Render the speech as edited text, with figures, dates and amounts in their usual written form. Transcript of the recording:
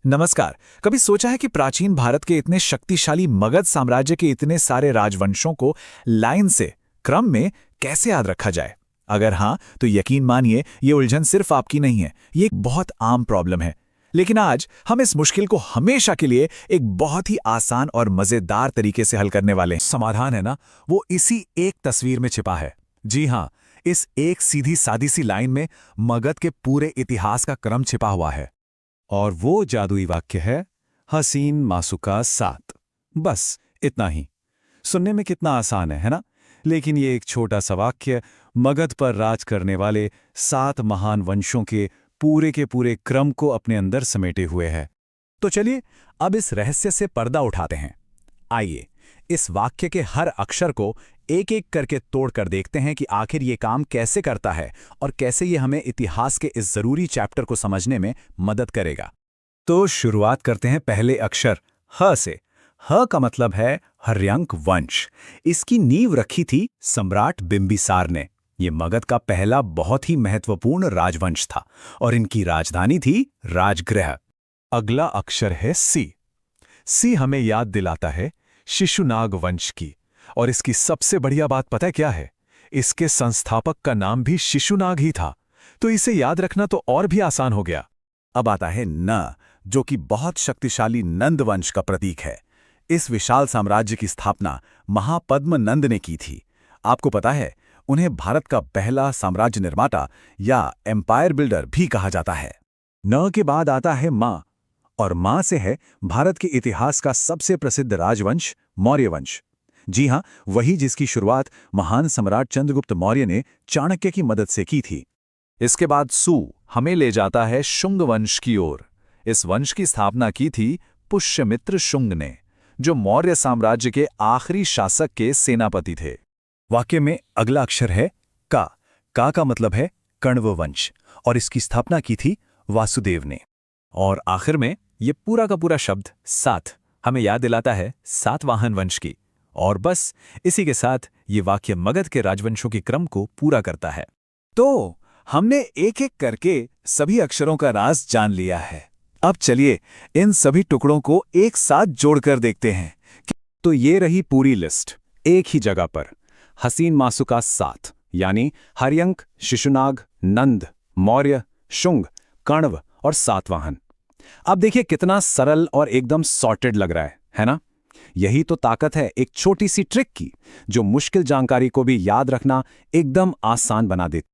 नमस्कार। कभी सोचा है कि प्राचीन भारत के इतने शक्तिशाली मगध साम्राज्य के इतने सारे राजवंशों को लाइन से क्रम में कैसे याद रखा जाए? अगर हाँ, तो यकीन मानिए ये उलझन सिर्फ आपकी नहीं है, ये एक बहुत आम प्रॉब्लम है। लेकिन आज हम इस मुश्किल को हमेशा के लिए एक बहुत ही आसान और मजेदार तरीके से हल करने वाले हैं। समाधान है ना, वो इसी एक तस्वीर में छिपा है। जी हाँ, इस एक सीधी सादी सी लाइन में मगध के पूरे इतिहास का क्रम छिपा हुआ है। और वो जादुई वाक्य है हसीन मासूका सात। बस इतना ही। सुनने में कितना आसान है ना? लेकिन ये एक छोटा सा वाक्य मगध पर राज करने वाले 7 महान वंशों के पूरे क्रम को अपने अंदर समेटे हुए है। तो चलिए अब इस रहस्य से पर्दा उठाते हैं। आइए इस वाक्य के हर अक्षर को एक एक करके तोड़कर देखते हैं कि आखिर ये काम कैसे करता है और कैसे ये हमें इतिहास के इस जरूरी चैप्टर को समझने में मदद करेगा। तो शुरुआत करते हैं पहले अक्षर ह से। ह का मतलब है हर्यंक वंश। इसकी नींव रखी थी सम्राट बिंबिसार ने। ये मगध का पहला बहुत ही महत्वपूर्ण राजवंश था और इनकी राजधानी थी राजगृह। अगला अक्षर है सी। सी हमें याद दिलाता है शिशुनाग वंश की। और इसकी सबसे बढ़िया बात पता है क्या है? इसके संस्थापक का नाम भी शिशुनाग ही था। तो इसे याद रखना तो और भी आसान हो गया। अब आता है न, जो कि बहुत शक्तिशाली नंद वंश का प्रतीक है। इस विशाल साम्राज्य की स्थापना महापद्म नंद ने की थी। आपको पता है, उन्हें भारत का पहला साम्राज्य निर्माता या एम्पायर बिल्डर भी कहा जाता है। न के बाद आता है मां, और मां से है भारत के इतिहास का सबसे प्रसिद्ध राजवंश मौर्य वंश। जी हां, वही जिसकी शुरुआत महान सम्राट चंद्रगुप्त मौर्य ने चाणक्य की मदद से की थी। इसके बाद सु हमें ले जाता है शुंग वंश की ओर। इस वंश की स्थापना की थी पुष्यमित्र शुंग ने, जो मौर्य साम्राज्य के आखिरी शासक के सेनापति थे। वाक्य में अगला अक्षर है का। का मतलब है कण्व वंश, और इसकी स्थापना की थी वासुदेव ने। और आखिर में ये पूरा का पूरा शब्द सात हमें याद दिलाता है सातवाहन वंश की। और बस इसी के साथ ये वाक्य मगध के राजवंशों के क्रम को पूरा करता है। तो हमने एक एक करके सभी अक्षरों का राज जान लिया है। अब चलिए इन सभी टुकड़ों को एक साथ जोड़कर देखते हैं। तो ये रही पूरी लिस्ट एक ही जगह पर। हसीन मासूका 7 यानी हर्यंक, शिशुनाग, नंद, मौर्य, शुंग, कण्व और सातवाहन। अब देखिए कितना सरल और एकदम सॉर्टेड लग रहा है ना? यही तो ताकत है एक छोटी सी ट्रिक की, जो मुश्किल जानकारी को भी याद रखना एकदम आसान बना देती।